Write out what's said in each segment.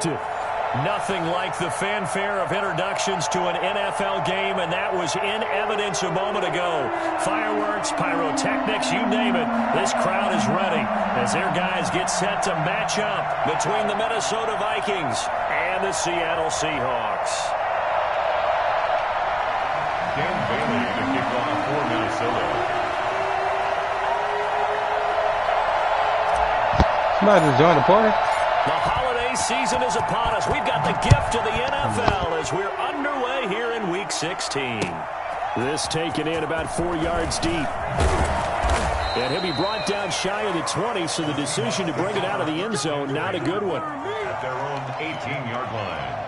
effective. Nothing like the fanfare of introductions to an NFL game, and that was in evidence a moment ago. Fireworks, pyrotechnics, you name it. This crowd is ready as their guys get set to match up between the Minnesota Vikings and the Seattle Seahawks. Dan Bailey to kick off for Minnesota. Somebody just joined the party. The holiday season is upon us. We've got the gift of the NFL as we're underway here in Week 16. This taken in about 4 yards deep. And he'll be brought down shy of the 20, so the decision to bring it out of the end zone, not a good one. At their own 18-yard line.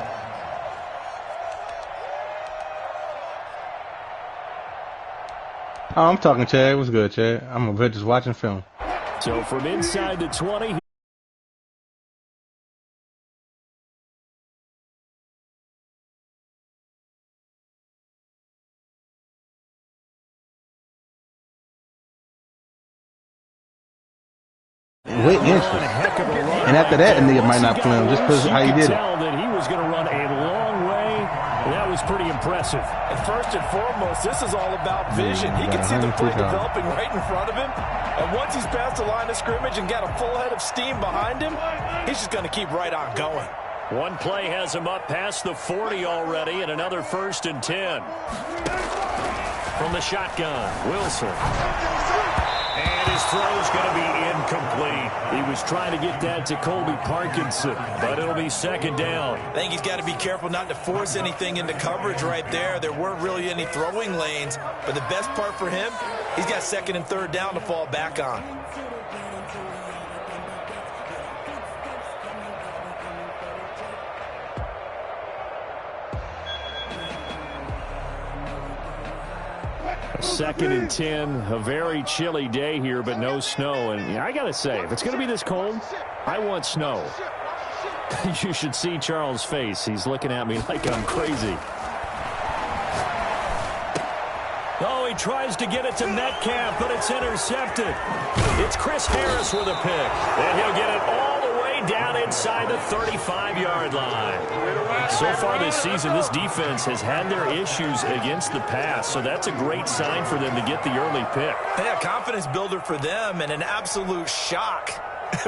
Oh, I'm talking, Chad. What's good, Chad? I'm over here just watching film. So from inside the 20... Wait, interest. And after that, the nigga might not play him just because how he did it. That he was going to run a long way. That was pretty impressive. And first and foremost, this is all about vision. He can see the play developing right in front of him. And once he's past the line of scrimmage and got a full head of steam behind him, he's just going to keep right on going. One play has him up past the 40 already, and another 1st and 10. From the shotgun, Wilson. And his throw's going to be incomplete. He was trying to get that to Colby Parkinson, but it'll be 2nd down. I think he's got to be careful not to force anything into coverage right there. There weren't really any throwing lanes, but the best part for him, he's got 2nd and 3rd down to fall back on. Second and 10, a very chilly day here, but no snow. And I got to say, if it's going to be this cold, I want snow. You should see Charles' face. He's looking at me like I'm crazy. Oh, he tries to get it to Metcalf, but it's intercepted. It's Chris Harris with a pick. And he'll get it all the way down inside the 35-yard line. So far this season, this defense has had their issues against the pass, so that's a great sign for them to get the early pick. Yeah, confidence builder for them and an absolute shock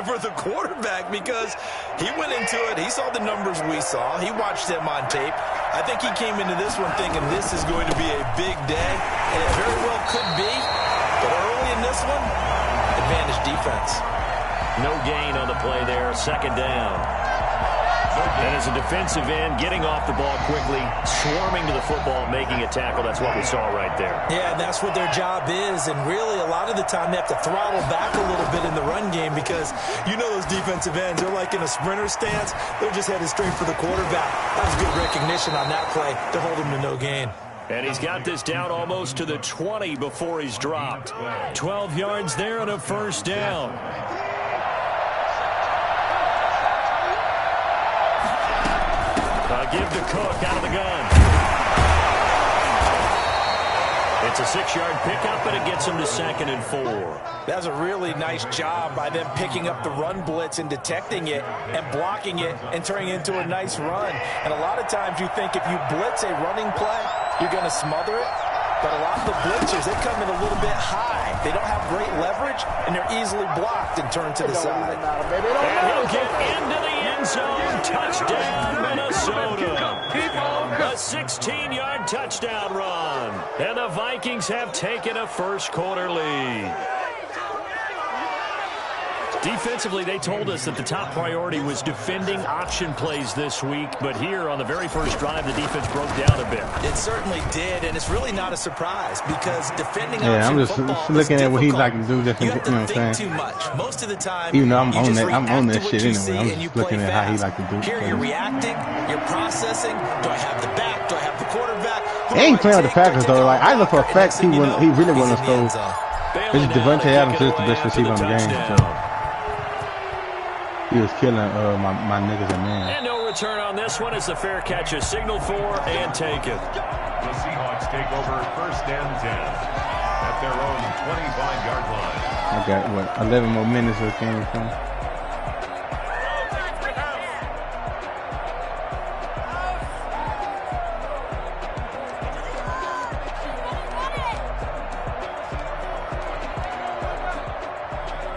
for the quarterback because he went into it. He saw the numbers we saw. He watched them on tape. I think he came into this one thinking this is going to be a big day, and it very well could be. But early in this one, advantage defense. No gain on the play there. 2nd down. And as a defensive end, getting off the ball quickly, swarming to the football, making a tackle. That's what we saw right there. Yeah, and that's what their job is. And really, a lot of the time, they have to throttle back a little bit in the run game because you know those defensive ends, they're like in a sprinter stance. They're just headed straight for the quarterback. That was good recognition on that play to hold him to no gain. And he's got this down almost to the 20 before he's dropped. 12 yards there and a 1st down. Give to Cook out of the gun. It's a 6-yard pickup, and it gets him to 2nd and 4. That's a really nice job by them picking up the run blitz and detecting it and blocking it and turning it into a nice run. And a lot of times you think if you blitz a running play, you're going to smother it. But a lot of the blitzers, they come in a little bit high. They don't have great leverage, and they're easily blocked and turned to the side. And he'll get into the end zone. Touchdown, Minnesota. A 16-yard touchdown run. And the Vikings have taken a 1st quarter lead. Defensively, they told us that the top priority was defending option plays this week, but here on the very first drive, the defense broke down a bit. It certainly did, and it's really not a surprise because defending option I'm just looking at what he'd like to do. Just, you have to think too much. Most of the time, even though I'm on that shit anyway. I'm just looking at how he like to do. Here you're reacting, you're processing. Do I have the back? Do I have the quarterback? He ain't playing with the Packers though. Like I look for a fact, he really wouldn't have scored. This is Devontae Adams is the best receiver in the game. So. He was killing my niggas and man. And no return on this one as the fair catch is signaled for and taken. The Seahawks take over 1st and 10 at their own 25-yard line. I got, what, 11 more minutes of the game from.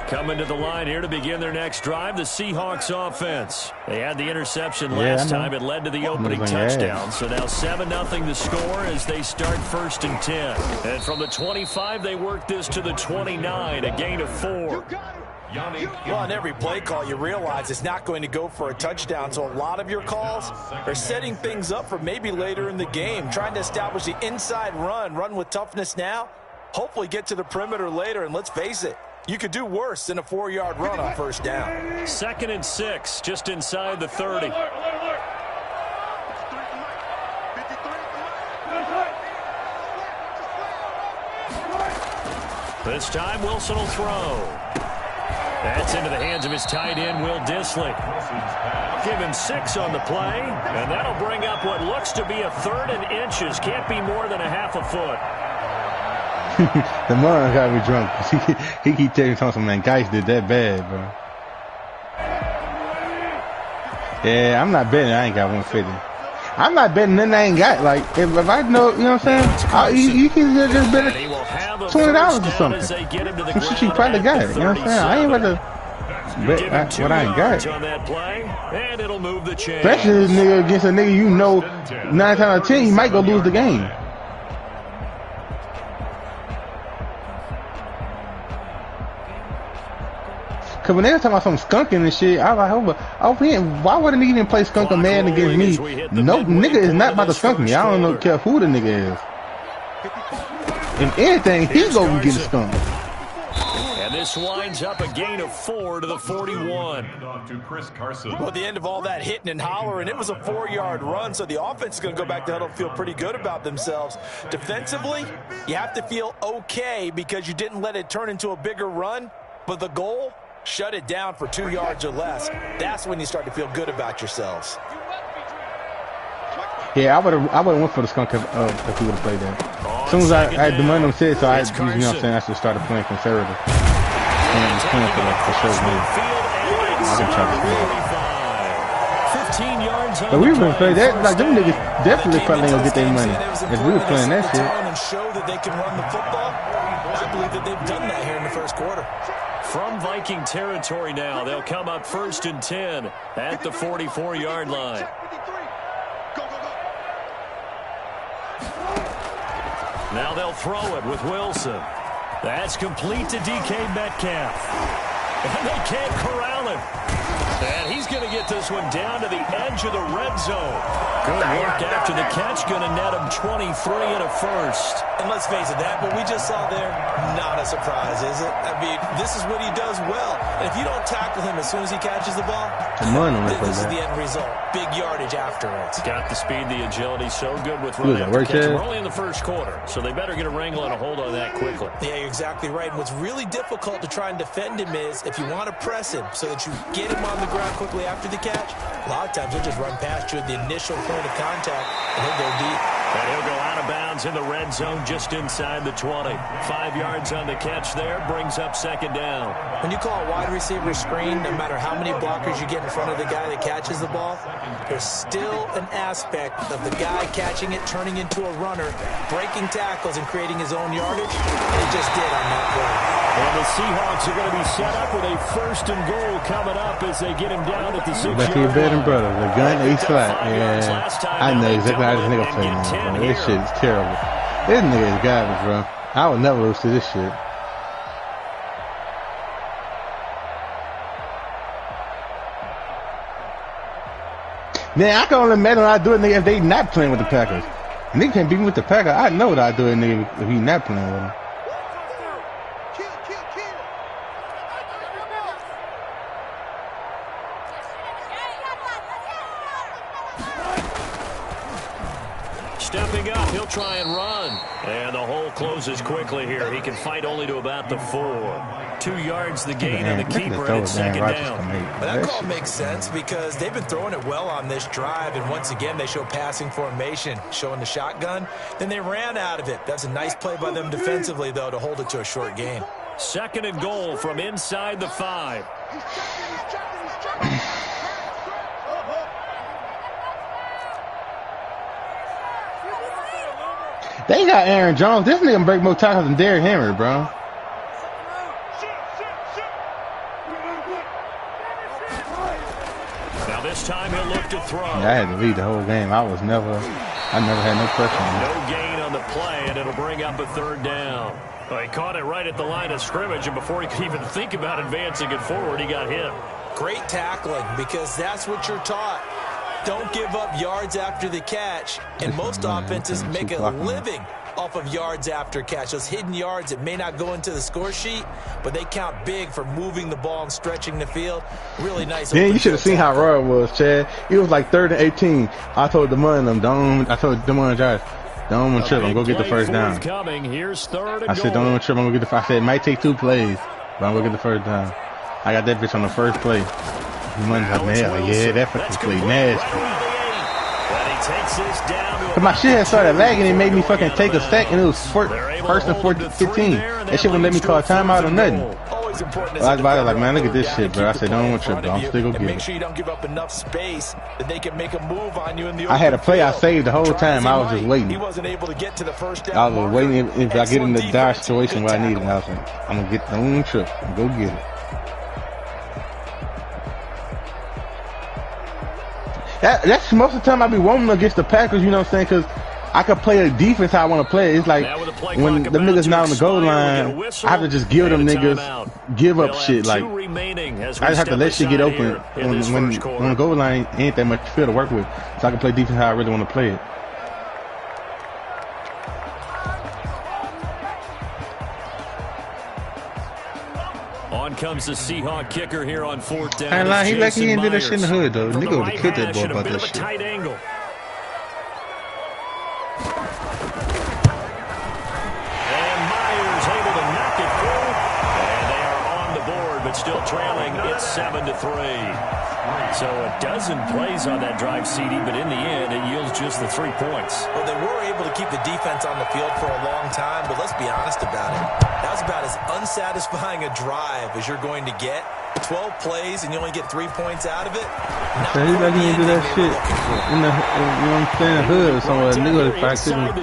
Coming to the line here to begin their next drive, the Seahawks offense. They had the interception last time. It led to the opening touchdown. So now 7-0 the score as they start 1st and 10. And from the 25, they work this to the 29, a gain of 4. Well, on every play call, you realize it's not going to go for a touchdown. So a lot of your calls are setting things up for maybe later in the game, trying to establish the inside run with toughness now, hopefully get to the perimeter later. And let's face it, you could do worse than a 4-yard run on 1st down. 2nd and 6, just inside the 30. This time, Wilson will throw. That's into the hands of his tight end, Will Dissly. Give him 6 on the play, and that'll bring up what looks to be a 3rd and inches. Can't be more than a half a foot. The man got me drunk. He keep telling me, man, guys did that bad, bro. Yeah, I'm not betting I ain't got 150. I'm not betting nothing I ain't got. Like, if I know, you know what I'm saying? You can just bet $20 or something. Some shit you probably got. You know what I'm saying? I ain't about to bet what I ain't got. On that play, and it'll move the chains. Especially this nigga against a nigga you know 9 times out of 10 he might go lose the game. Cause when they were talking about some skunking and shit, I was like, why would a nigga even play skunk or Madden against me? No, nigga is not about to skunk me. I don't care who the nigga is. If anything, he gonna get a skunk. And this winds up a gain of 4 to the 41. Well, at the end of all that hitting and hollering, it was a 4-yard run, so the offense is going to go back to huddle and feel pretty good about themselves. Defensively, you have to feel okay because you didn't let it turn into a bigger run, but the goal, shut it down for 2 yards or less. That's when you start to feel good about yourselves. Yeah, I would have went for the skunk if he would have played that. As soon as I had the money on set, so I, you know what I'm saying, I should start playing conservative. And playing for sure, man. I didn't try to play 15 yards. But we were gonna play that, like them niggas definitely probably ain't gonna get their money if we were playing that shit. And show that they can run the football. I believe that they've done that here in the 1st quarter. From Viking territory now, they'll come up 1st and 10 at the 44-yard line. Now they'll throw it with Wilson. That's complete to DK Metcalf. And they can't corral him. And he's going to get this one down to the edge of the red zone. Good work after the catch. Going to net him 23 and a 1st. And let's face it, that what we just saw there, not a surprise, is it? I mean, this is what he does well. And if you don't tackle him as soon as he catches the ball, this is the end result. Big yardage afterwards. Got the speed, the agility, so good with running after catch. We're only in the 1st quarter, so they better get a wrangle and a hold on that quickly. Yeah, you're exactly right. And what's really difficult to try and defend him is if you want to press him so that you get him on the ground quickly after the catch, a lot of times he'll just run past you at the initial point of contact, and he'll go deep. And he'll go out of bounds in the red zone just inside the 20. 5 yards on the catch there, brings up 2nd down. When you call a wide receiver screen, no matter how many blockers you get in front of the guy that catches the ball, there's still an aspect of the guy catching it, turning into a runner, breaking tackles and creating his own yardage. And he just did on that play. And the Seahawks are going to be set up with a 1st and goal coming up as they get him down at the 6-yard line. Lucky betting brother, the gun ace flat. Yeah, I know exactly how this nigga play now, bro. This shit is terrible. This nigga is garbage, bro. I would never lose to this shit. Man, I can only imagine what I do it, nigga, if they not playing with the Packers. And they can't beat me with the Packers. I know what I do it, nigga, if he not playing with them. Stepping up, he'll try and run. And the hole closes quickly here. He can fight only to about the 4. 2 yards the gain on the keeper, and it's 2nd down. But that call makes sense because they've been throwing it well on this drive, and once again they show passing formation, showing the shotgun. Then they ran out of it. That's a nice play by them defensively, though, to hold it to a short gain. 2nd and goal from inside the 5. They got Aaron Jones. This nigga break more tackles than Derrick Henry, bro. time he'll look to throw. Yeah, I had to lead the whole game. I never had no pressure on No gain on the play, and it'll bring up a 3rd down. Well, he caught it right at the line of scrimmage, and before he could even think about advancing it forward, he got hit. Great tackling, because that's what you're taught. Don't give up yards after the catch, and most offenses make a living off of yards after catch. Those hidden yards that may not go into the score sheet, but they count big for moving the ball and stretching the field. Really nice. Yeah, you should have seen how raw it was, Chad. It was like 3rd and 18. I told Demond and Josh, don't trip. I'm going to get the first down. Here's 3rd and I said, don't trip. I'm going to get the first. I said, it might take 2 plays, but I'm going to get the first down. I got that bitch on the first play. Demon's like, man, yeah, that fucking play nasty. Cause my shit had started lagging and made me fucking take a sack, and it was first and 15. That shit wouldn't let me call a timeout or nothing. I was like, man, look at this shit, bro. I said, don't trip, bro. I'm still gonna get it. Make sure you don't give up enough space that they can make a move on you in the. I had a play I saved the whole time. I was just waiting. He wasn't able to get to the first down. I was waiting if I get in the dire situation where I need it. I was like, I'm gonna get the own trip and go get it. That's most of the time I be wanting against the Packers, you know what I'm saying? Because I could play a defense how I want to play. It's like when the niggas not on the goal line, I have to just give them niggas, give up shit. Like, I just have to let shit get open when the goal line ain't that much field to work with. So I can play defense how I really want to play it. On comes the Seahawk kicker here on 4th down. I lie, he like he ain't did that shit in the hood though. Nigga would have killed that boy about that shit. Tight angle. And Myers able to knock it through. And they are on the board, but still trailing. It's 7-3. So a dozen plays on that drive, CD, but in the end, it yields just the 3 points. Well, they were able to keep the defense on the field for a long time, but let's be honest about it. That was about as unsatisfying a drive as you're going to get. 12 plays and you only get 3 points out of it. So he's like he didn't do that shit in the, you know what I'm saying, hood or somewhere. Nigga if I couldn't,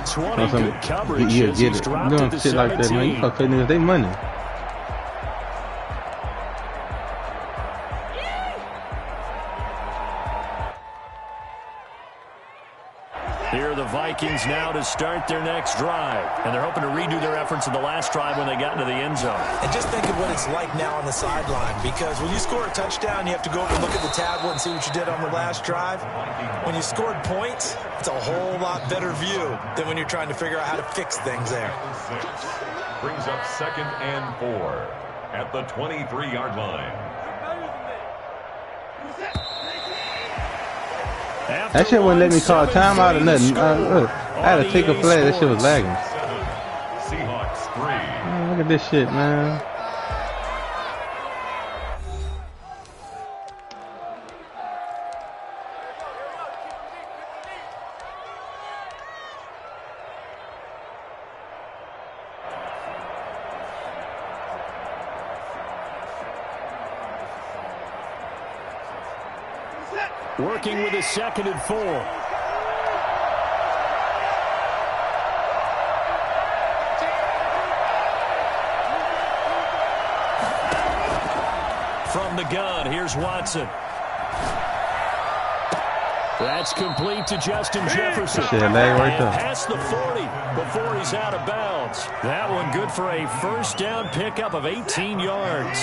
get it. Doing shit like that, man. You fuck play niggas, they money. Here are the Vikings now to start their next drive. And they're hoping to redo their efforts in the last drive when they got into the end zone. And just think of what it's like now on the sideline, because when you score a touchdown, you have to go over and look at the tablet and see what you did on the last drive. When you scored points, it's a whole lot better view than when you're trying to figure out how to fix things there. Brings up 2nd and 4 at the 23-yard line. That shit wouldn't let me call a timeout or nothing. I had to take a play. That shit was lagging. Seahawks 3. Man, look at this shit, man. Working with a 2nd and 4. From the gun, here's Watson. That's complete to Justin Jefferson. Past the 40 before he's out of bounds. That one good for a first down pickup of 18 yards.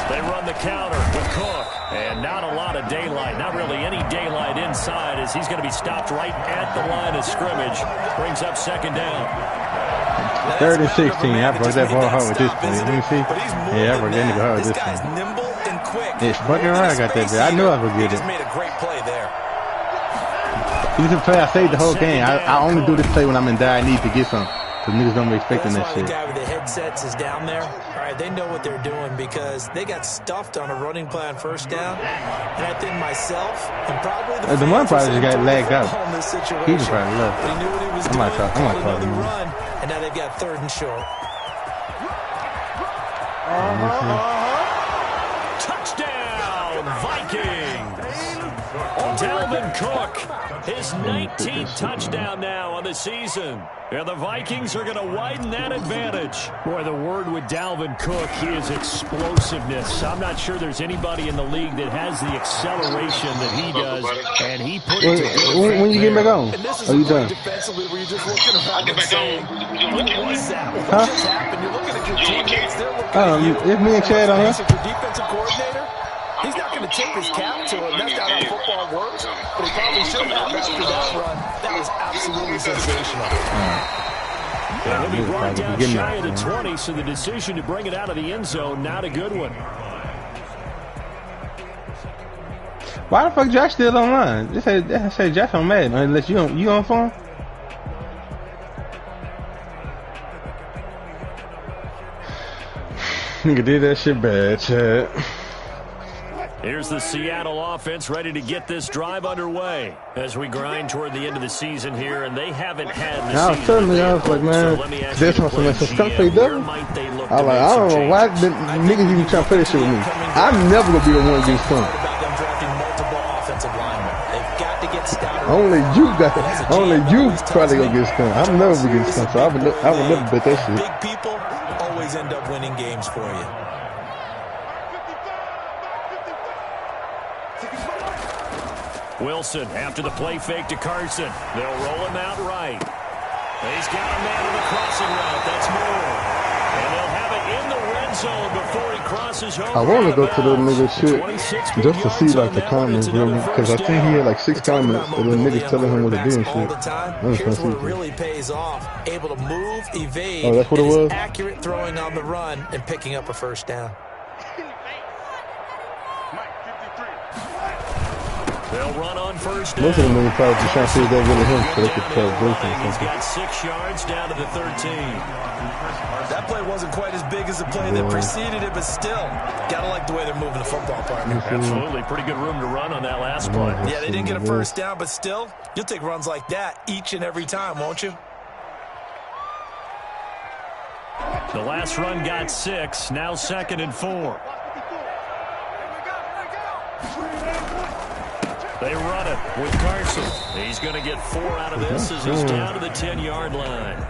They run the counter with Cook. And not a lot of daylight. Not really any daylight inside as he's going to be stopped right at the line of scrimmage. Brings up 2nd down. 3rd and 16. I broke that ball hard with this play. Let me see. Yeah, I broke that nigga hard with this play. Nimble and quick. It's fucking right. I got that there. I knew I would get it. Just made a great play there. This is a play I saved the whole game. I only do this play when I'm in dire need to get some. Because niggas don't be expecting that shit. The guy with the headsets is down there. All right, they know what they're doing because they got stuffed on a running play on first down. And I think myself and probably the one probably just got lagged out. He just probably left. But he knew what he was doing. I'm not calling him. Run, and now they've got 3rd and short. Touchdown, Vikings! Dalvin Cook, his 19th touchdown now on the season. And the Vikings are going to widen that advantage. Boy, the word with Dalvin Cook is explosiveness. I'm not sure there's anybody in the league that has the acceleration that he does. And he put it to when you get back on? Are you done? Defensively, where you're just looking around and saying, what was that? What just happened? You're looking at your teammates. They're looking at you. It's me and Chad on here. Your defensive coordinator, he's not going to tip his cap to him. That's not how football works. But he probably should have after that run. That was absolutely sensational. And he'll be brought down shy of the 20, so the decision to bring it out of the end zone, not a good one. Why the fuck Josh still online? They say Josh on Madden, unless you on phone? Nigga did that shit bad, Chad. Here's the Seattle offense ready to get this drive underway as we grind toward the end of the season here, and they haven't had the season. I was telling you, I was like, man, this one's some stuff they do. I don't know why niggas even trying to play this shit with me. I'm never gonna be the one to get stung. Only you probably gonna get stung. I'm never gonna get stung, so I would never bet that shit. Big people always end up winning games for you. Wilson after the play fake to Carson. They'll roll him out right. He's got a man in the crossing route. That's Moore. And they'll have it in the red zone before he crosses over. I want to go to the nigga shit just to see like the comments, because I think he had like 6 comments and the niggas telling him what to do and shit. Here's where it really pays off. Able to move, evade. Oh, that's what it was? Accurate throwing on the run and picking up a first down. They'll run on first down. Most of them niggas probably just trying to see if that really him so they could tell Wilson. He's got 6 yards down to the 13. That play wasn't quite as big as the play that preceded it, but still, gotta like the way they're moving the football, partner. Absolutely. Pretty good room to run on that last play. Yeah, they didn't get a first down, but still, you'll take runs like that each and every time, won't you? The last run got 6, now 2nd and 4. They run it with Carson. He's going to get 4 out of this as he's down to the 10-yard line.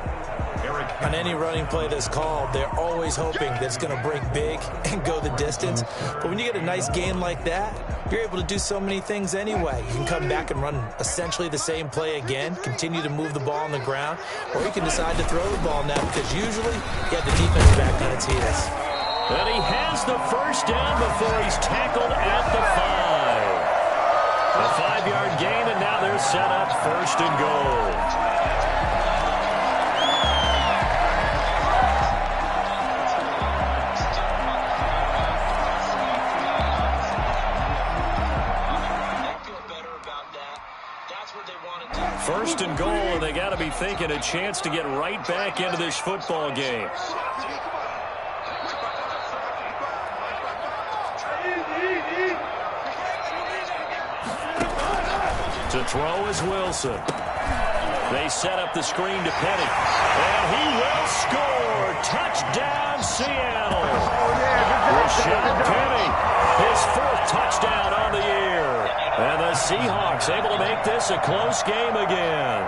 On any running play that's called, they're always hoping that it's going to break big and go the distance. But when you get a nice gain like that, you're able to do so many things anyway. You can come back and run essentially the same play again, continue to move the ball on the ground, or you can decide to throw the ball now because usually you have the defense back on its heels. And he has the first down before he's tackled at the 5. A 5-yard gain, and now they're set up 1st and goal. First and goal, and they got to be thinking a chance to get right back into this football game. To throw is Wilson. They set up the screen to Penny. And he will score. Touchdown, Seattle. Rashad Penny, his 4th touchdown on the year. And the Seahawks able to make this a close game again.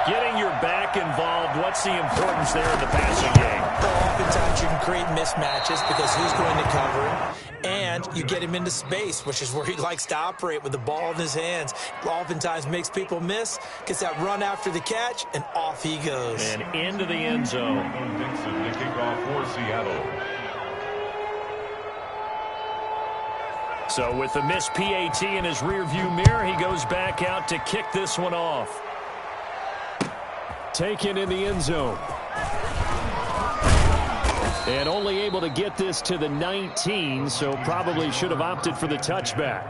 Getting your back involved, what's the importance there in the passing game? Well, oftentimes you can create mismatches because who's going to cover him, and you get him into space, which is where he likes to operate with the ball in his hands. Oftentimes makes people miss, gets that run after the catch, and off he goes. And into the end zone. Vincent, the kickoff for Seattle. So with the missed PAT in his rearview mirror, he goes back out to kick this one off. Taken in the end zone. And only able to get this to the 19, so probably should have opted for the touchback.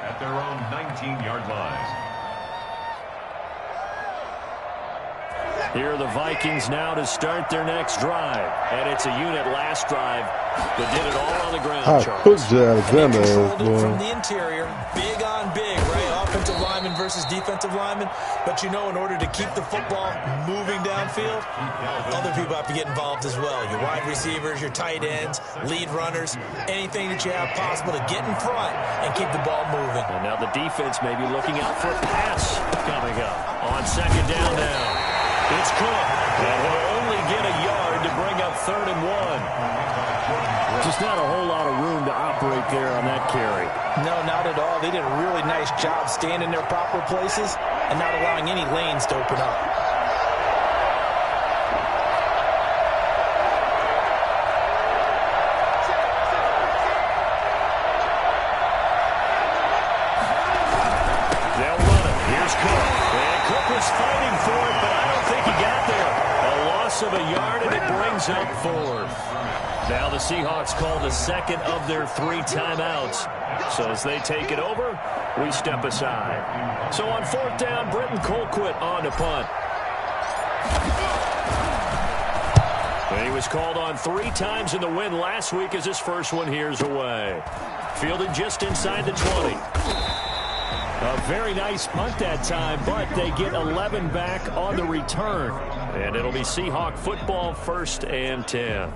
At their own 19-yard line. Here are the Vikings now to start their next drive. And it's a unit last drive that did it all on the ground, Charles. Alexander, from the interior, big on big, right? offensive lineman versus defensive lineman. But, you know, in order to keep the football moving downfield, other people have to get involved as well. Your wide receivers, your tight ends, lead runners, anything that you have possible to get in front and keep the ball moving. And now the defense may be looking out for a pass coming up. On second down now, it's Cook. And he'll only get a yard to bring up 3rd and 1. Just not a whole lot of room to operate there on that carry. No, not at all. They did a really nice job staying in their proper places and not allowing any lanes to open up. They'll run it. Here's Cook. And Cook was fighting for it, but I don't think he got there. A loss of a yard, and it brings up 4th. Now the Seahawks call the second of their 3 timeouts. So as they take it over, we step aside. So on 4th down, Britton Colquitt on to punt. And he was called on 3 times in the win last week as his first one here's away. Fielded just inside the 20. A very nice punt that time, but they get 11 back on the return. And it'll be Seahawk football, 1st and 10.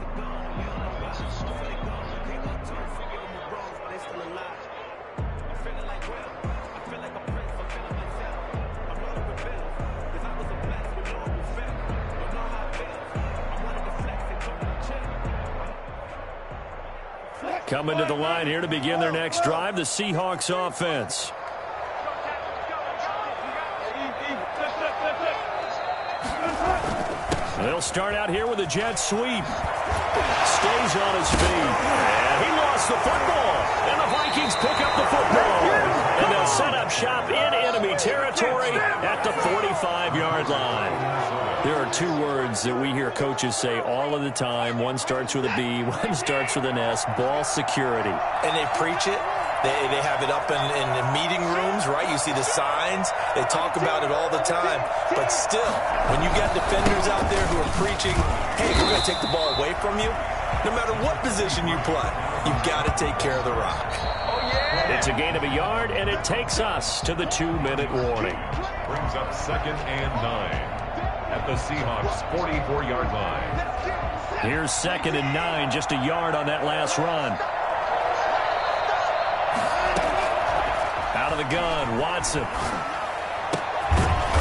Coming to the line here to begin their next drive, the Seahawks offense. They'll start out here with a jet sweep. Stays on his feet. And he lost the football. And the Vikings pick up the football. And they'll set up shop in enemy territory at the 45-yard line. There are 2 words that we hear coaches say all of the time. One starts with a B, one starts with an S, ball security. And they preach it. They have it up in the meeting rooms, right? You see the signs. They talk about it all the time. But still, when you got defenders out there who are preaching, hey, we're going to take the ball away from you, no matter what position you play, you've got to take care of the rock. Oh, yeah! It's a gain of a yard, and it takes us to the 2-minute warning. Brings up 2nd and 9 at the Seahawks' 44-yard line. Here's 2nd and 9, just a yard on that last run. Out of the gun, Watson.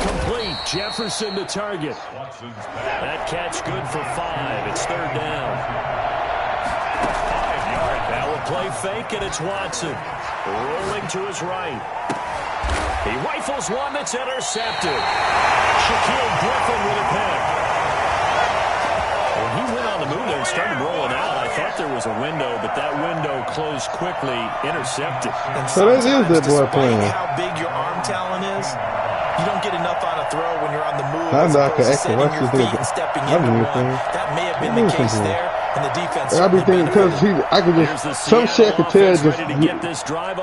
Complete, Jefferson to target. That catch good for 5. It's 3rd down. 5-yard. Now a play fake, and it's Watson. Rolling to his right. He rifles one that's intercepted. Shaquille Griffin with a pick. When he went on the move there and started rolling out, I thought there was a window, but that window closed quickly, intercepted. So that is that boy playing. How big your arm talent is, you don't get enough on a throw when you're on the move. I'm As not opposed to actually setting your feet and stepping into one. That may have been the case there, and the defense. I be thinking because I could just some shit I could tell just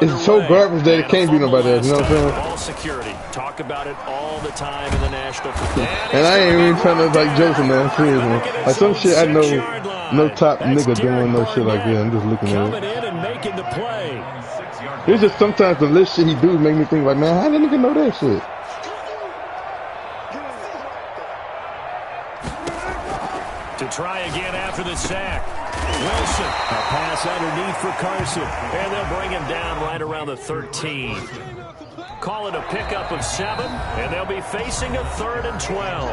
it's so garbage that it can't be nobody else. You know what I'm saying? Ball security. Talk about it all the time in the National Football. And I ain't even trying to like joke, man. Seriously, like some shit I know no top nigga doing no shit like that. I'm just looking at Coming in and making the play. It's just sometimes the list shit he do make me think like, man, how did nigga know that shit? To try again after the sack. Wilson, a pass underneath for Carson. And they'll bring him down right around the 13. Call it a pickup of 7, and they'll be facing a 3rd and 12.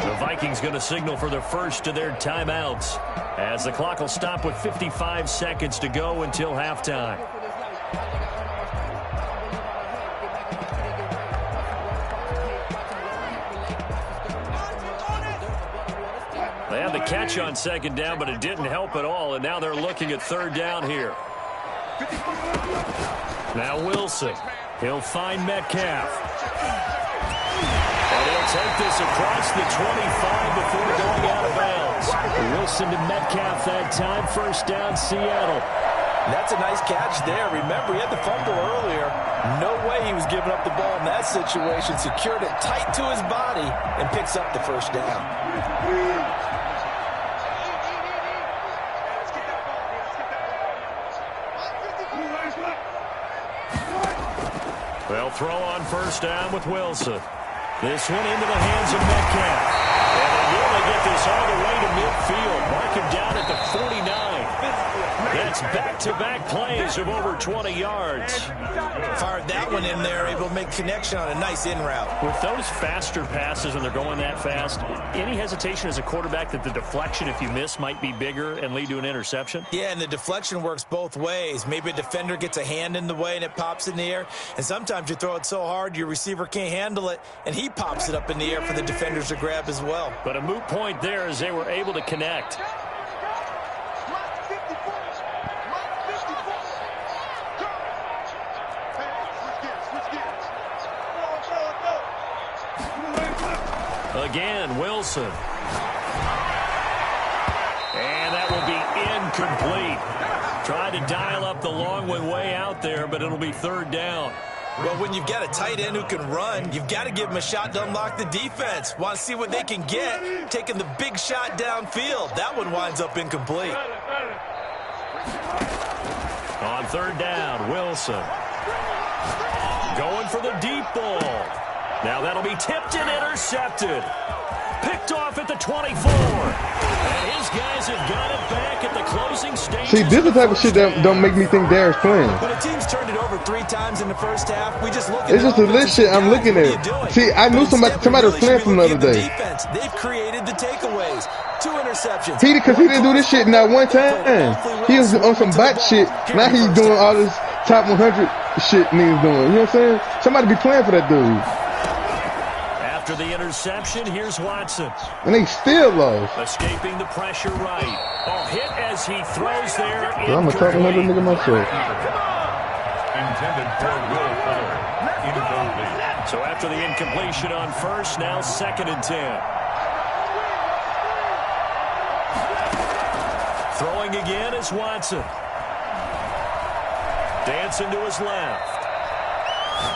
The Vikings going to signal for the first of their timeouts as the clock will stop with 55 seconds to go until halftime. They had the catch on 2nd down, but it didn't help at all, and now they're looking at 3rd down here. Now Wilson. He'll find Metcalf. And he'll take this across the 25 before going out of bounds. Wilson to Metcalf that time. 1st down, Seattle. That's a nice catch there. Remember, he had the fumble earlier. No way he was giving up the ball in that situation. Secured it tight to his body and picks up the 1st down. They'll throw on first down with Wilson. This one into the hands of Metcalf. And they nearly get this all the way to midfield. Mark him down at the 49. That's back-to-back plays of over 20 yards. Fired that one in there, able to make connection on a nice in route. With those faster passes and they're going that fast, any hesitation as a quarterback that the deflection, if you miss, might be bigger and lead to an interception? Yeah, and the deflection works both ways. Maybe a defender gets a hand in the way and it pops in the air. And sometimes you throw it so hard your receiver can't handle it, and he pops it up in the air for the defenders to grab as well. But a moot point there as they were able to connect. Again, Wilson. And that will be incomplete. Tried to dial up the long one way out there, but it'll be third down. Well, when you've got a tight end who can run, you've got to give him a shot to unlock the defense. Want to see what they can get, taking the big shot downfield. That one winds up incomplete. On third down, Wilson. Going for the deep ball. Now that'll be tipped and intercepted. Picked off at the 24. And his guys have got it back at the closing stage. See, this is the type of shit that don't make me think Darren's playing. When a team's turned it over 3 times in the first half, we just look at it's just the lit shit I'm looking at. See, I knew somebody was playing from the other day. They've created the takeaways. 2 interceptions. Because he didn't do this shit not one time. He was on some bot shit. Now he's doing all this top 100 shit niggas doing. You know what I'm saying? Somebody be playing for that dude. After the interception, here's Watson. And they still lost. Escaping the pressure right. Oh, hit as he throws there. I'm a top 100 nigga myself. Intended for Will Fuller. Incomplete. So after the incompletion on first, now 2nd and 10. Throwing again is Watson. Dancing to his left.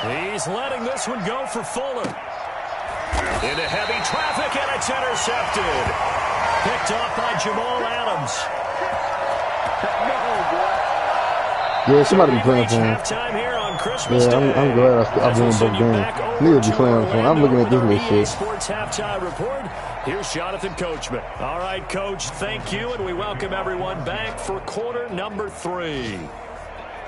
He's letting this one go for Fuller. Into heavy traffic, and it's intercepted. Picked off by Jamal Adams. Yeah, somebody be playing for him. Yeah, I'm glad I'm doing both games. Niggas be playing for him. I'm looking at this little shit. Sports Halftime Report. Here's Jonathan Coachman. All right, Coach, thank you, and we welcome everyone back for quarter number 3.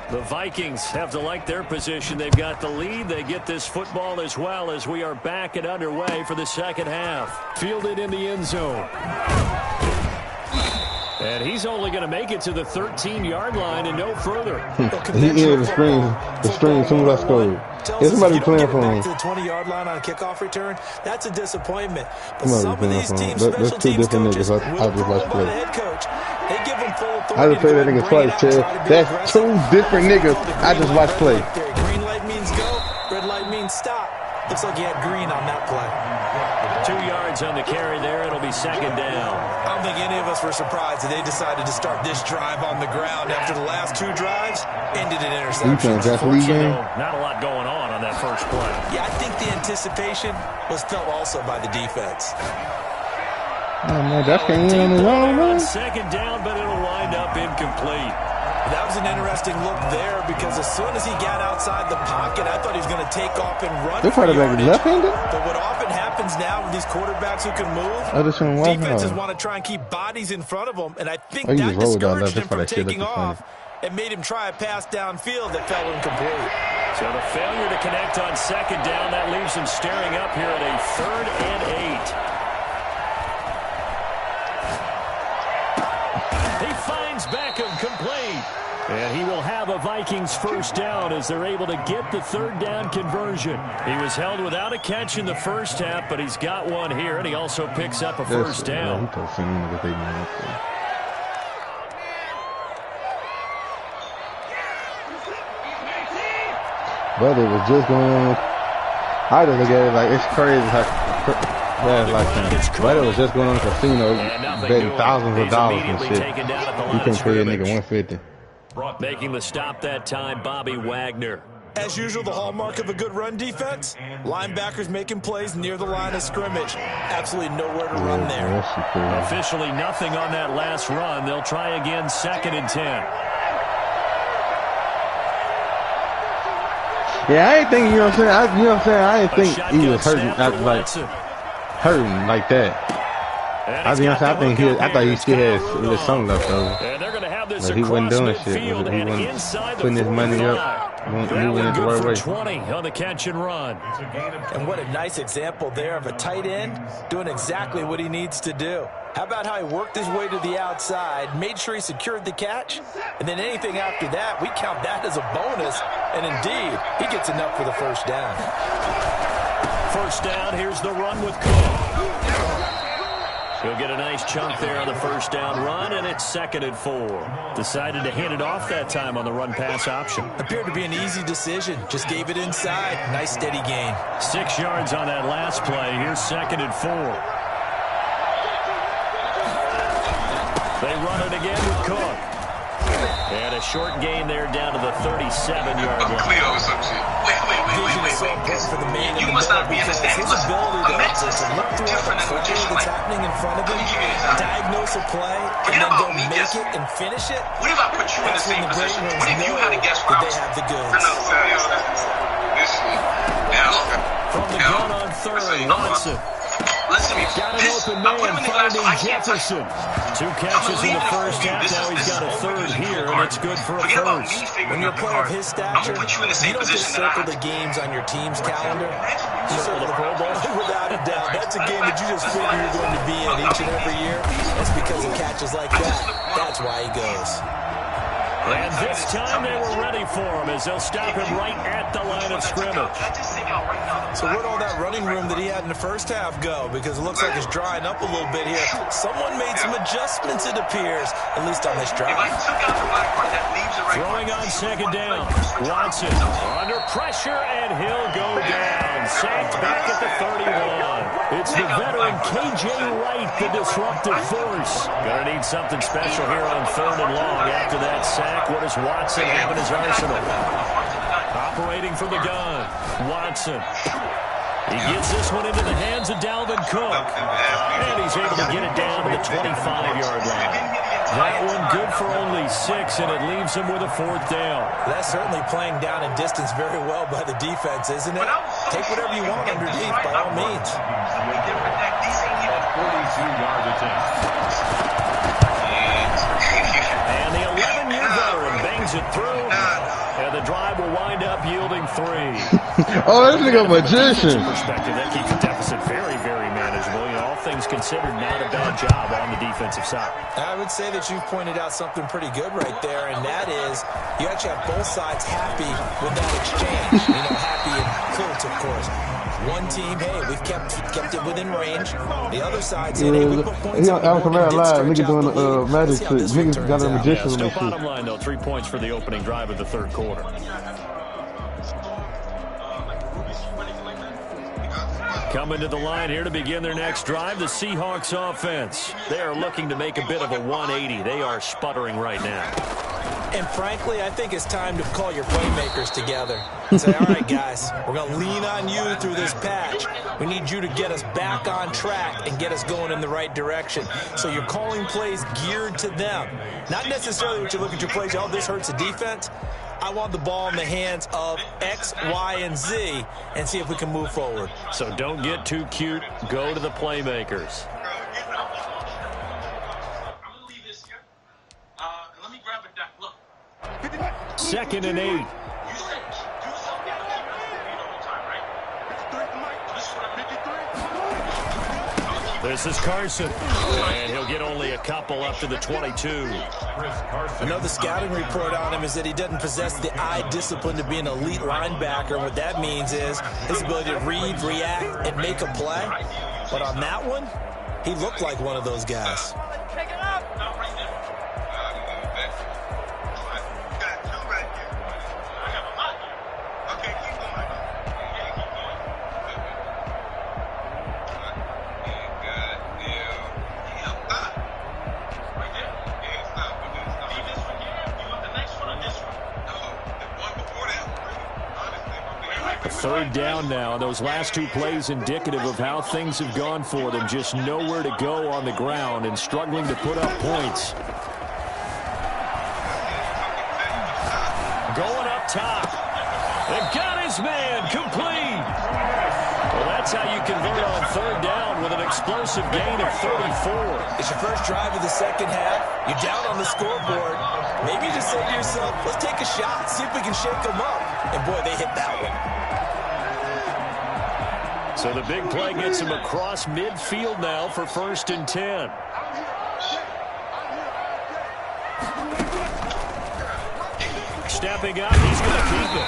The Vikings have to like their position. They've got the lead. They get this football as well as we are back and underway for the second half. Fielded in the end zone. And he's only going to make it to the 13-yard line and no further. He ended the string as soon as I scored. Yeah, somebody playing for him. To the 20-yard line on a kickoff return, that's a disappointment. But some of these teams, that's two different niggas. I just watched play. Head coach. They give him full authority. I just played that nigga twice, Chad. That's 2 different niggas. I just watched play. Green light means go. Red light means stop. Looks like he had green on that play. 2 yards on the carry there. It'll be 2nd down. I don't think any of us were surprised that they decided to start this drive on the ground after the last 2 drives ended in interception. Not a lot going on that first play. Yeah, I think the anticipation was felt also by the defense. Oh, man, that's getting in on his own, man. 2nd down, but it'll wind up incomplete. That was an interesting look there because as soon as he got outside the pocket, I thought he was going to take off and run. They're probably like left-handed. But what often happens now with these quarterbacks who can move, defenses want to try and keep bodies in front of them, and I think that discouraged him from taking off and made him try a pass downfield that fell incomplete. So the failure to connect on 2nd down, that leaves him staring up here at a 3rd and 8. He finds Beckham complete. And he will have a Vikings first down as they're able to get the 3rd down conversion. He was held without a catch in the first half, but he's got one here, and he also picks up a first down. But it was just going on. I just look at it like it's crazy how bad like that. But it was just going on in the casino, betting thousands of dollars and shit. You can pay a nigga $150. Making the stop that time, Bobby Wagner. As usual, the hallmark of a good run defense, linebackers making plays near the line of scrimmage. Absolutely nowhere to run there. Officially nothing on that last run. They'll try again, 2nd and 10. Yeah, I ain't think, you know what I'm saying? You know what I'm saying? I didn't think he was hurting, hurting like that. I thought he still had the song left over. But he wasn't doing shit. He wasn't putting his money up, moving it the right way. 20 on the catch and run. And what a nice example there of a tight end doing exactly what he needs to do. How about how he worked his way to the outside, made sure he secured the catch, and then anything after that, we count that as a bonus. And indeed, he gets enough for the first down. First down, here's the run with Cook. He'll get a nice chunk there on the first down run, and it's 2nd and 4. Decided to hand it off that time on the run-pass option. Appeared to be an easy decision. Just gave it inside. Nice steady gain. 6 yards on that last play. Here's 2nd and 4. They run it again with Cook. And a short gain there down to the 37-yard line. Cleo or some shit. Wait. For the man You must not be understanding. Listen, a mentor is different than a magician. What's happening in front of him, diagnose a play, and then go make it and finish it. What if I put you in the same position? What if you had to guess where I was? They have the goods. This shit. From the gun on third, Watson. Listen to me. Got an open man, finding Jefferson. 2 catches in the first half. Now he's got a third here, and it's good for a first. When you're a player of his stature, you don't just circle the games on your team's calendar. You circle the Pro Bowl. Without a doubt, that's a game that you just figure you're going to be in each and every year. That's because of catches like that. That's why he goes. And this time they were ready for him as they'll stop him right at the line of scrimmage. So where'd all that running room that he had in the first half go? Because it looks like it's drying up a little bit here. Someone made some adjustments, it appears, at least on this drive. Throwing on 2nd down. Watson under pressure, and he'll go down. Sacked back at the 31. It's the veteran K.J. Wright, the disruptive force. Gonna need something special here on 3rd and long. After that sack, what does Watson have in his arsenal? Operating from the gun, Watson. He gets this one into the hands of Dalvin Cook. And he's able to get it down to the 25-yard line. That one good for only 6, and it leaves him with a 4th down. That's certainly playing down in distance very well by the defense, isn't it? Take whatever you want underneath, by all means. 42-yard attempt. And the 11-year veteran bangs it through. And the drive will wind up yielding 3. Oh, this nigga a magician. Perspective, that keeps the deficit very, very manageable. You know, all things considered, not a bad job on the defensive side. I would say that you've pointed out something pretty good right there, and that is you actually have both sides happy with that exchange. You know, happy and cool, of course. One team, hey, we've kept it within range. The other side said, hey, we put points on the board and did stretch out the lead. Let's see how this one turns out. Yeah, still bottom line, though, 3 points for the opening drive of the 3rd quarter. Coming to the line here to begin their next drive, the Seahawks offense. They are looking to make a bit of a 180. They are sputtering right now. And frankly, I think it's time to call your playmakers together and say, all right, guys, we're going to lean on you through this patch. We need you to get us back on track and get us going in the right direction. So you're calling plays geared to them. Not necessarily what you look at your plays, oh, this hurts the defense. I want the ball in the hands of X, Y, and Z and see if we can move forward. So don't get too cute. Go to the playmakers. 2nd and 8. This is Carson. And he'll get only a couple up to the 22. Another scouting report on him is that he doesn't possess the eye discipline to be an elite linebacker. And what that means is his ability to read, react, and make a play. But on that one, he looked like one of those guys. Third down now. Those last 2 plays indicative of how things have gone for them. Just nowhere to go on the ground and struggling to put up points. Going up top. And got his man complete. Well, that's how you convert on third down with an explosive gain of 34. It's your first drive of the second half. You're down on the scoreboard. Maybe you just say to yourself, let's take a shot, see if we can shake them up. And, boy, they hit that one. So the big play gets him across midfield now for 1st and 10. Stepping up, he's going to keep it.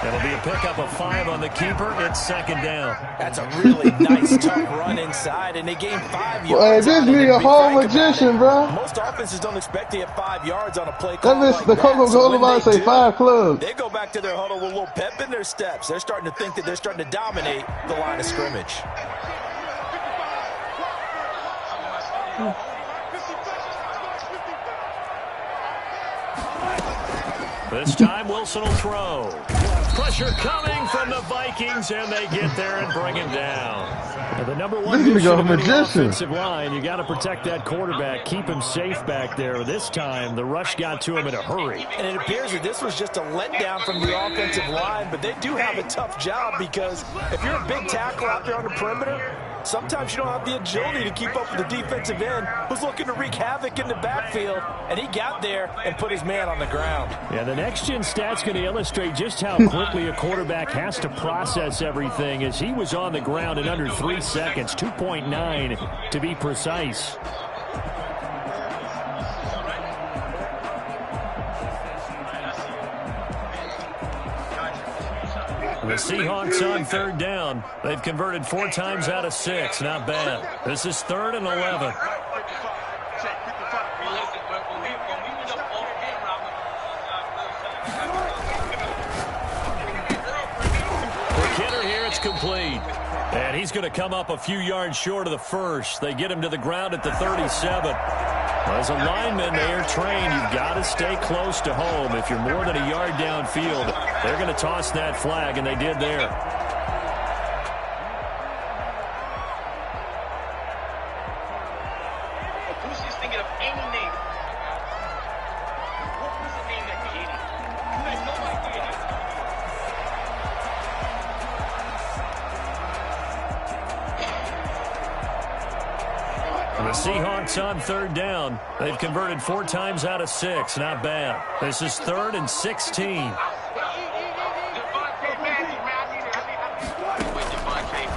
That'll be a pickup of 5 on the keeper. It's 2nd down. That's a really nice, tough run inside, and they gained 5 yards. Hey, this nigga a whole magician, bro. Most offenses don't expect to get 5 yards on a play That call is like the Coca-Cola say 5 clubs. They go back to their huddle with a little pep in their steps. They're starting to think that they're starting to dominate the line of scrimmage. This time Wilson will throw. Pressure coming from the Vikings, and they get there and bring him down. And the number one mission of the offensive line, you got to protect that quarterback, keep him safe back there. This time, the rush got to him in a hurry. And it appears that this was just a letdown from the offensive line, but they do have a tough job because if you're a big tackle out there on the perimeter, sometimes you don't have the agility to keep up with the defensive end who's looking to wreak havoc in the backfield, and he got there and put his man on the ground. Yeah, the next-gen stat's going to illustrate just how quickly a quarterback has to process everything as he was on the ground in under 3 seconds, 2.9 to be precise. The Seahawks on 3rd down. They've converted 4 times out of 6. Not bad. This is 3rd and 11. For Kidder here, it's complete. And he's going to come up a few yards short of the first. They get him to the ground at the 37. As a lineman, they are trained. You've got to stay close to home. If you're more than a yard downfield, they're going to toss that flag, and they did there. Who's just thinking of any name? What was the name that created? You guys know my creator. The Seahawks on 3rd down. They've converted 4 times out of 6. Not bad. This is 3rd and 16.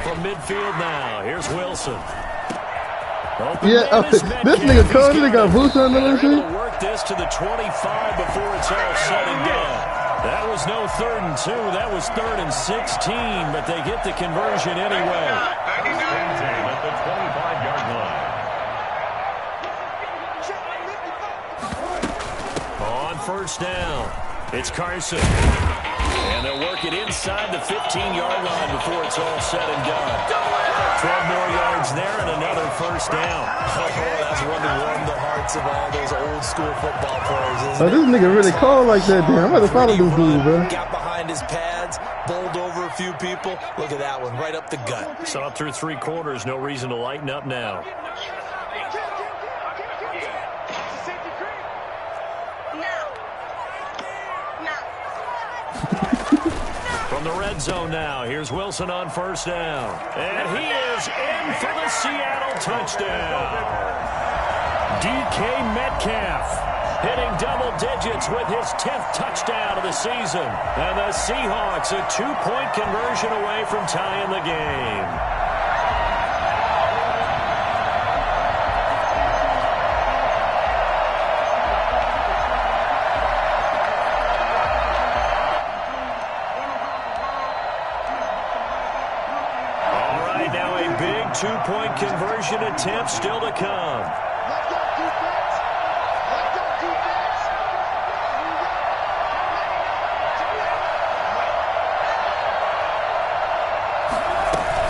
From midfield now, here's Wilson. Yeah, this nigga Cody, they got boots on the shit. Work this to the 25 before it's all said and done. That was no 3rd and 2. That was 3rd and 16, but they get the conversion anyway. At the 25-yard line. On 1st down, it's Carson. And they'll work it inside the 15-yard line before it's all said and done. 12 more yards there and another 1st down. Oh, that's one to warm the hearts of all those old-school football players, isn't Oh, this nigga really cold like that, damn. I'm about to follow this dude, bro. Got behind his pads, bowled over a few people. Look at that one, right up the gut. Saw through 3 quarters, no reason to lighten up now. From the red zone now, here's Wilson on 1st down. And he is in for the Seattle touchdown. DK Metcalf hitting double digits with his 10th touchdown of the season. And the Seahawks a 2-point conversion away from tying the game. Now a big 2-point conversion attempt still to come.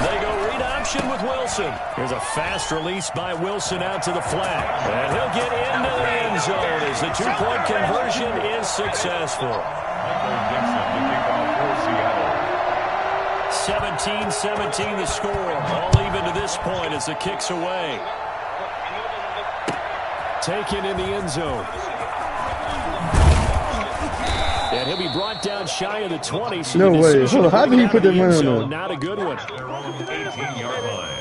They go read option with Wilson. Here's a fast release by Wilson out to the flat. And he'll get into the end zone as the 2-point conversion is successful. 17-17 the score. All even to this point as the kick's away. Taken in the end zone. And he'll be he brought down shy of the 20. So no way. Hold on. How did he put that money on there? Not a good one. 18-yard line.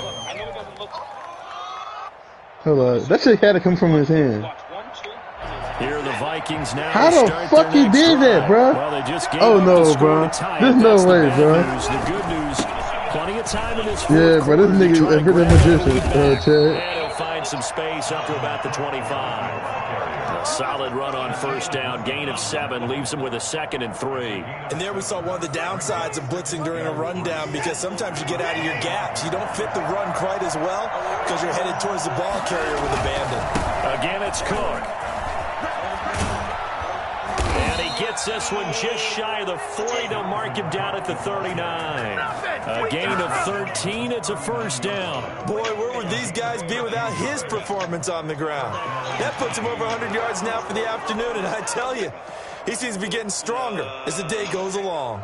Hold on. That shit had to come from his hand. Here are the Vikings now. How the fuck he did that, bro? Well, they just gave oh up no, the bro. There's no way, bro. The good news, plenty of time in this yeah, bro. This nigga is a bit of a magician, Chad. And he'll find some space up to about the 25. A solid run on first down. Gain of 7 leaves him with a 2nd and 3. And there we saw one of the downsides of blitzing during a rundown, because sometimes you get out of your gaps. You don't fit the run quite as well because you're headed towards the ball carrier with abandon. Again, it's Cook. And he gets this one just shy of the 40. They'll mark him down at the 39. A gain of 13. It's a first down. Boy, where would these guys be without his performance on the ground? That puts him over 100 yards now for the afternoon, and I tell you, he seems to be getting stronger as the day goes along.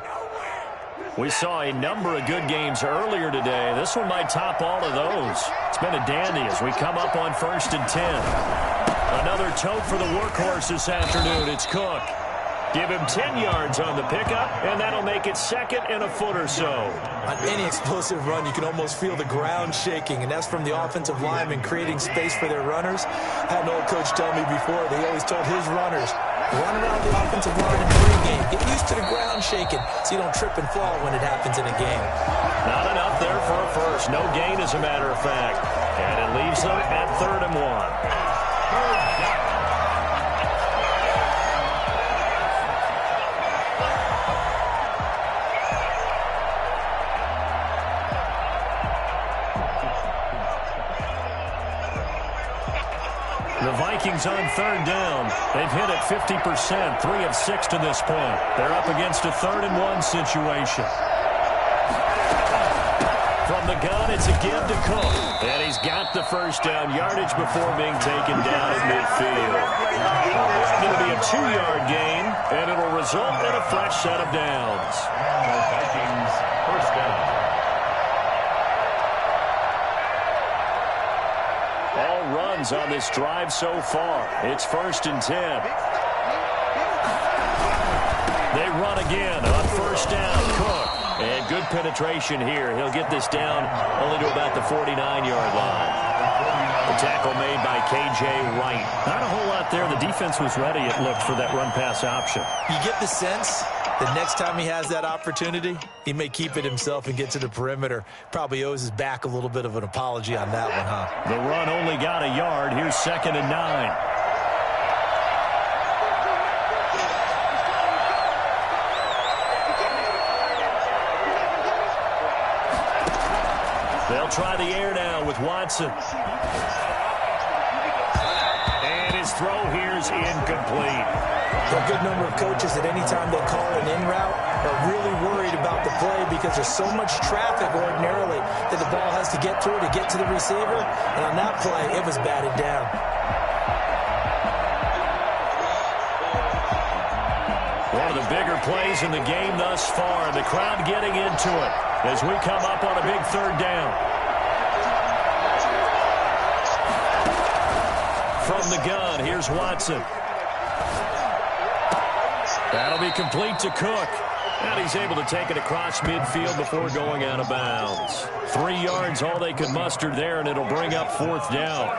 We saw a number of good games earlier today. This one might top all of those. It's been a dandy as we come up on 1st and 10. Another tote for the workhorse this afternoon. It's Cook. Give him 10 yards on the pickup, and that'll make it 2nd and a foot or so. On any explosive run, you can almost feel the ground shaking, and that's from the offensive linemen creating space for their runners. I had an old coach tell me before, they always told his runners, run around the offensive line in pregame. Get used to the ground shaking so you don't trip and fall when it happens in a game. Not enough there for a first. No gain, as a matter of fact. And it leaves them at 3rd and 1. The Vikings on 3rd down. They've hit it 50%, 3 of 6 to this point. They're up against a 3rd and 1 situation. From the gun, it's a give to Cook. And he's got the first down yardage before being taken down at midfield. It'll be a 2-yard gain, and it'll result in a fresh set of downs. Vikings first down. All runs on this drive so far. It's 1st and 10. They run again on first down. Cook. And good penetration here. He'll get this down only to about the 49-yard line. The tackle made by K.J. Wright. Not a whole lot there. The defense was ready, it looked, for that run-pass option. You get the sense the next time he has that opportunity, he may keep it himself and get to the perimeter. Probably owes his back a little bit of an apology on that one, huh? The run only got a yard. Here's 2nd and 9. They'll try the air now with Watson. And his throw here's incomplete. A good number of coaches at any time they call an in route are really worried about the play because there's so much traffic ordinarily that the ball has to get through to get to the receiver. And on that play, it was batted down. One of the bigger plays in the game thus far. The crowd getting into it as we come up on a big 3rd down. From the gun, here's Watson. That'll be complete to Cook. And he's able to take it across midfield before going out of bounds. 3 yards, all they could muster there, and it'll bring up 4th down.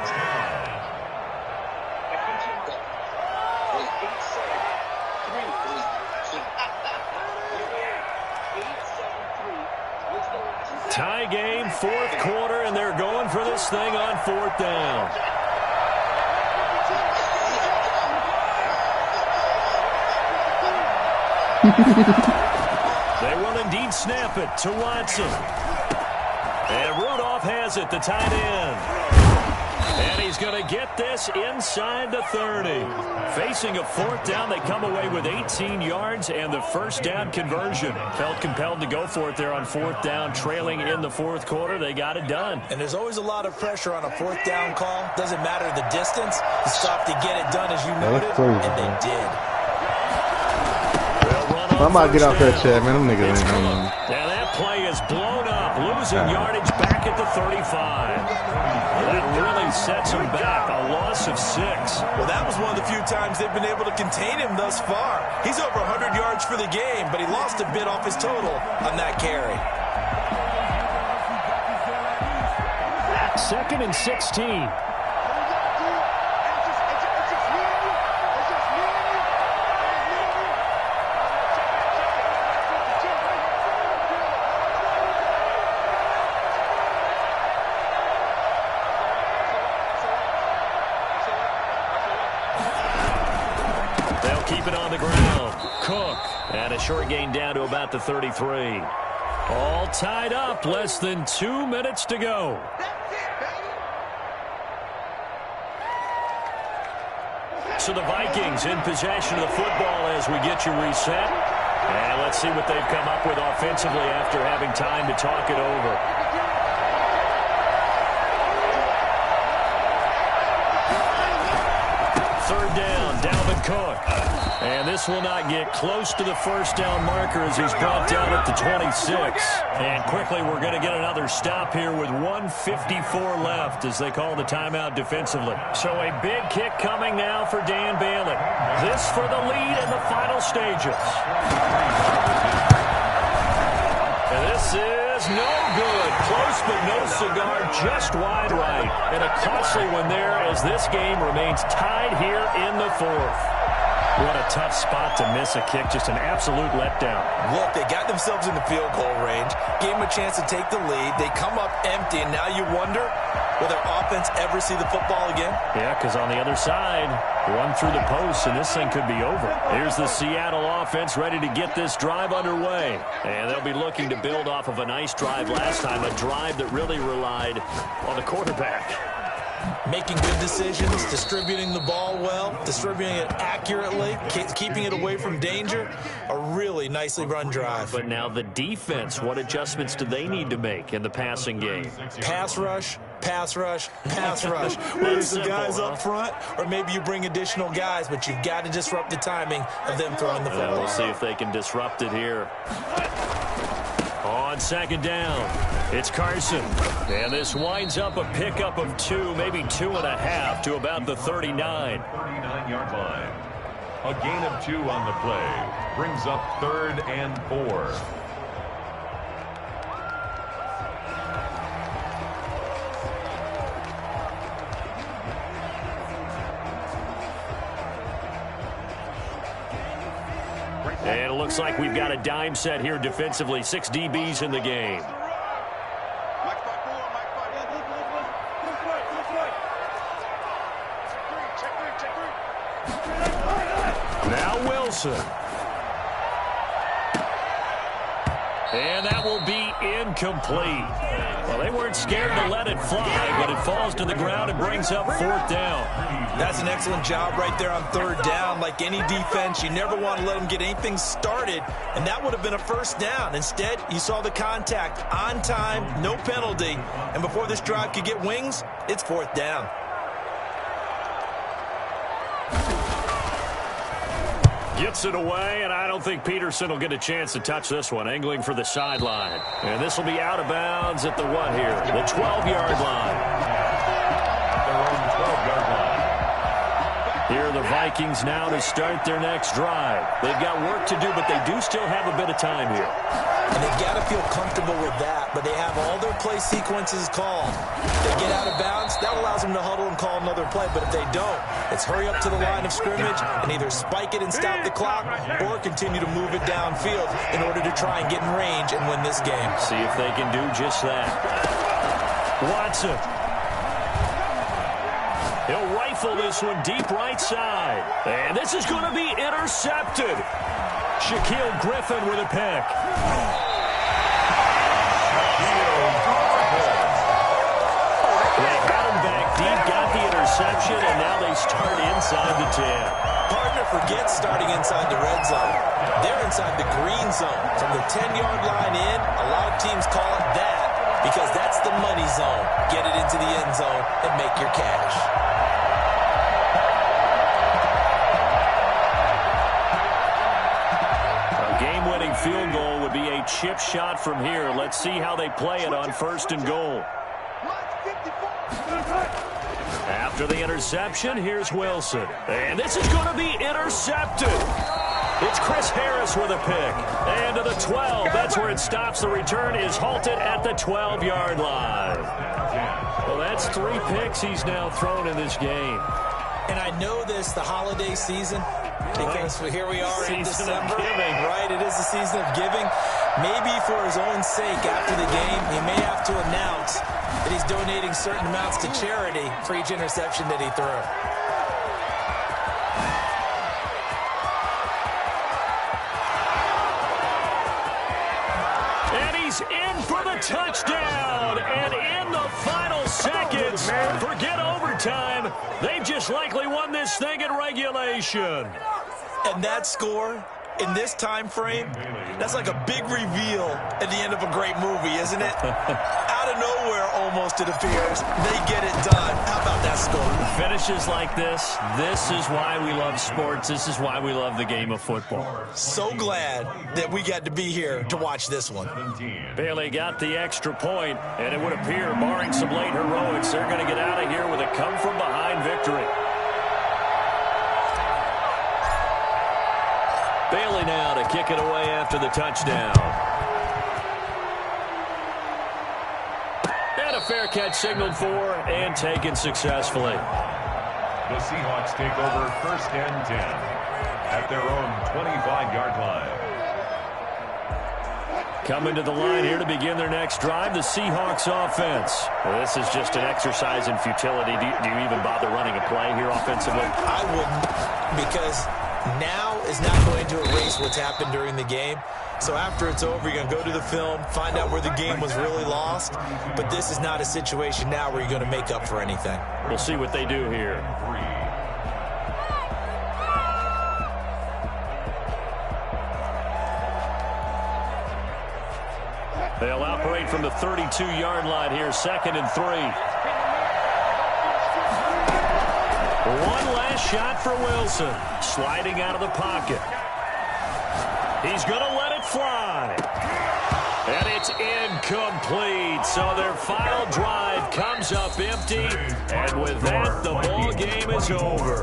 Tie game, 4th quarter, and they're going for this thing on 4th down. They will indeed snap it to Watson. And Rudolph has it, the tight end. And he's going to get this inside the 30. Facing a 4th down, they come away with 18 yards and the first down conversion. Felt compelled to go for it there on 4th down, trailing in the 4th quarter. They got it done. And there's always a lot of pressure on a 4th down call. Doesn't matter the distance. You stop to get it done as you noted, and they did. I'm about to get off that chat, man. Them niggas ain't coming. And that play is blown up. losing yardage back at the 35. That really sets him back, a loss of 6. Well, that was one of the few times they've been able to contain him thus far. He's over 100 yards for the game, but he lost a bit off his total on that carry. 2nd and 16. Keep it on the ground. Cook. And a short gain down to about the 33. All tied up. Less than 2 minutes to go. So the Vikings in possession of the football as we get you reset. And let's see what they've come up with offensively after having time to talk it over. Third down, Dalvin Cook. And this will not get close to the first down marker as he's brought down at the 26. And quickly we're going to get another stop here with 1:54 left as they call the timeout defensively. So a big kick coming now for Dan Bailey. This for the lead in the final stages. And this is no good. Close but no cigar, just wide right. And a costly one there as this game remains tied here in the 4th. What a tough spot to miss a kick. Just an absolute letdown. Look, they got themselves in the field goal range, gave them a chance to take the lead. They come up empty, and now you wonder, will their offense ever see the football again? Yeah, because on the other side, run through the post, and this thing could be over. Here's the Seattle offense ready to get this drive underway. And they'll be looking to build off of a nice drive last time, a drive that really relied on the quarterback. Making good decisions, distributing the ball well, distributing it accurately, keeping it away from danger. A really nicely run drive. But now the defense, what adjustments do they need to make in the passing game? Pass rush, pass rush, pass rush. Whether it's the guys up front or maybe you bring additional guys, but you've got to disrupt the timing of them throwing the football. We'll see if they can disrupt it here. On second down, it's Carson. And this winds up a pickup of 2, maybe 2.5 to about the 39. 39-yard line. A gain of 2 on the play. Brings up 3rd and 4. And it looks like we've got a dime set here defensively. 6 DBs in the game. Now Wilson. And that will be incomplete. Well, they weren't scared to let it fly, but it falls to the ground and brings up 4th down. That's an excellent job right there on 3rd down. Like any defense, you never want to let them get anything started, and that would have been a 1st down. Instead, you saw the contact on time, no penalty, and before this drive could get wings, it's 4th down. Gets it away, and I don't think Peterson will get a chance to touch this one. Angling for the sideline. And this will be out of bounds at the what here? The 12-yard line. Their own 12-yard line. Here are the Vikings now to start their next drive. They've got work to do, but they do still have a bit of time here. And they've got to feel comfortable with that, but they have all their play sequences called. They get out of bounds, that allows them to huddle and call another play, but if they don't, it's hurry up to the line of scrimmage and either spike it and stop the clock or continue to move it downfield in order to try and get in range and win this game. See if they can do just that. Watson. He'll rifle this one deep right side. And this is going to be intercepted. Shaquille Griffin with a pick. They got him back deep, got the interception, and now they start inside the 10. Partner forgets starting inside the red zone. They're inside the green zone. From the 10-yard line in, a lot of teams call it that because that's the money zone. Get it into the end zone and make your cash. field goal would be a chip shot from here. Let's see how they play it on 1st and goal. After the interception, here's Wilson. And this is going to be intercepted. It's Chris Harris with a pick. And to the 12. That's where it stops. The return is halted at the 12-yard line. Well, that's 3 picks he's now thrown in this game. And I know this, the holiday season, because here we are in December. Right, it is the season of giving. Maybe for his own sake after the game, he may have to announce that he's donating certain amounts to charity for each interception that he threw. And he's in for the touchdown. And in the final seconds, forget overtime. They've just likely won this thing in regulation. And that score in this time frame, that's like a big reveal at the end of a great movie, isn't it? Out of nowhere, almost, it appears, they get it done. How about that score? Finishes like this is why we love sports. This is why we love the game of football. So glad that we got to be here to watch this one. Bailey got the extra point, and it would appear, barring some late heroics, they're going to get out of here with a come-from-behind victory. Bailey now to kick it away after the touchdown. And a fair catch signaled for and taken successfully. The Seahawks take over 1st and 10 at their own 25-yard line. Coming to the line here to begin their next drive, the Seahawks offense. Well, this is just an exercise in futility. Do you even bother running a play here offensively? I wouldn't, because now is not going to erase what's happened during the game. So after it's over, you're going to go to the film, find out where the game was really lost. But this is not a situation now where you're going to make up for anything. We'll see what they do here. They'll operate from the 32-yard line here, 2nd and 3. One last shot for Wilson. Sliding out of the pocket. He's going to let it fly. And it's incomplete. So their final drive comes up empty. And with that, the ball game is over.